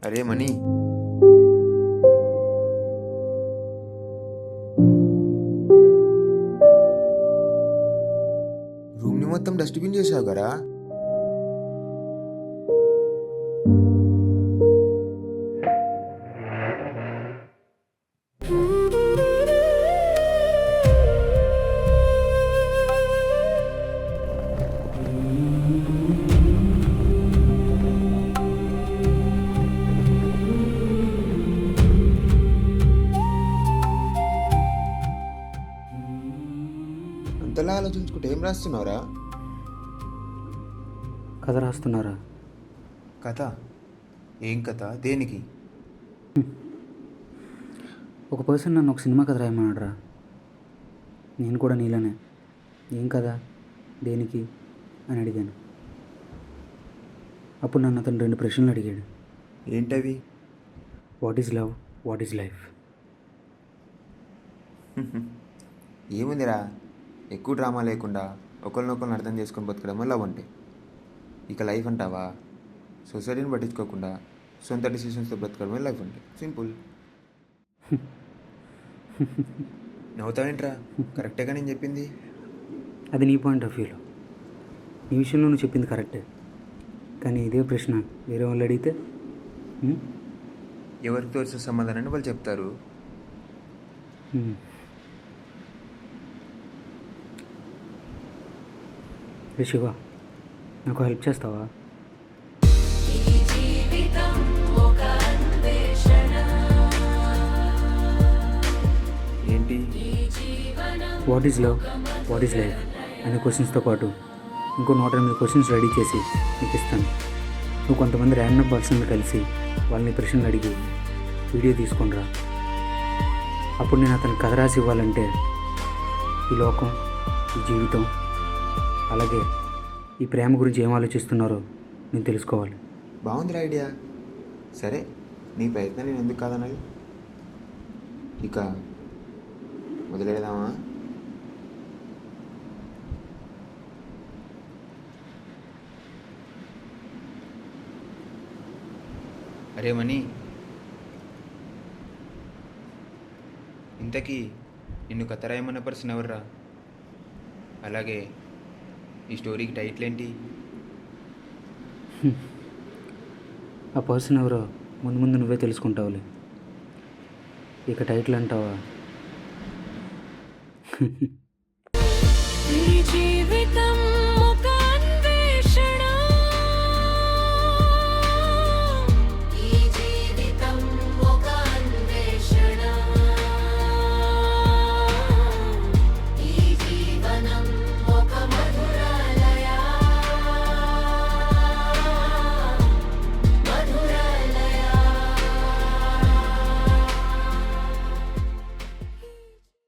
అరే మనీ, రూమ్ని మొత్తం డస్ట్బిన్ చేసావు కదా. అంతలా ఆలోచించుకుంటే ఏం రాస్తున్నావురా? కథ రాస్తున్నారా? కథ? ఏం కథ? దేనికి? ఒక పర్సన్ నన్ను ఒక సినిమా కథ రాయమన్నాడురా. నేను కూడా నీలానే ఏం కదా, దేనికి అని అడిగాను. అప్పుడు నన్ను అతను 2 ప్రశ్నలు అడిగాడు. ఏంటవి? What is love, what is life? ఏముందిరా, ఎక్కువ డ్రామా లేకుండా ఒకరినొకరిని అర్థం చేసుకొని బతకడం లవ్ అంటే. ఇక లైఫ్ అంటావా, సొసైటీని పట్టించుకోకుండా సొంత డిసిషన్స్తో బ్రతకడమే లైఫ్ అంటే. సింపుల్. నవ్వుతావేంట్రా? కరెక్టేగా నేను చెప్పింది. అది నీ పాయింట్ ఆఫ్ వ్యూలో, నీ విషయంలో నువ్వు చెప్పింది కరెక్టే. కానీ ఇదే ప్రశ్న వేరే వాళ్ళు అడిగితే ఎవరికి తోచిన సమాధానాన్ని వాళ్ళు చెప్తారు. రే శివ, నాకు హెల్ప్ చేస్తావా? ఏంటి? What is love, what is life అనే క్వశ్చన్స్తో పాటు ఇంకో 108 క్వశ్చన్స్ రెడీ చేసి నీకు ఇస్తాను. నువ్వు కొంతమంది ర్యాండమ్ పర్సన్లు కలిసి వాళ్ళని ప్రశ్నలు అడిగి వీడియో తీసుకొనిరా. అప్పుడు నేను అతనికి కథ రాసి ఇవ్వాలంటే ఈ లోకం, ఈ జీవితం, అలాగే ఈ ప్రేమ గురించి ఏం ఆలోచిస్తున్నారో నేను తెలుసుకోవాలి. బాగుందిరా ఐడియా. సరే, నీ ప్రయత్నం నేను ఎందుకు కాదనాలి. ఇక మొదలెడదామా? అరే మనీ, ఇంతకీ నిన్ను కథ రాయమన్న పర్సన్ ఎవర్రా? అలాగే ఈ స్టోరీకి టైటిల్ ఏంటి? ఆ పర్సన్ ఎవరో ముందు ముందు నువ్వే తెలుసుకుంటావులే. ఇక టైటిల్ అంటావా?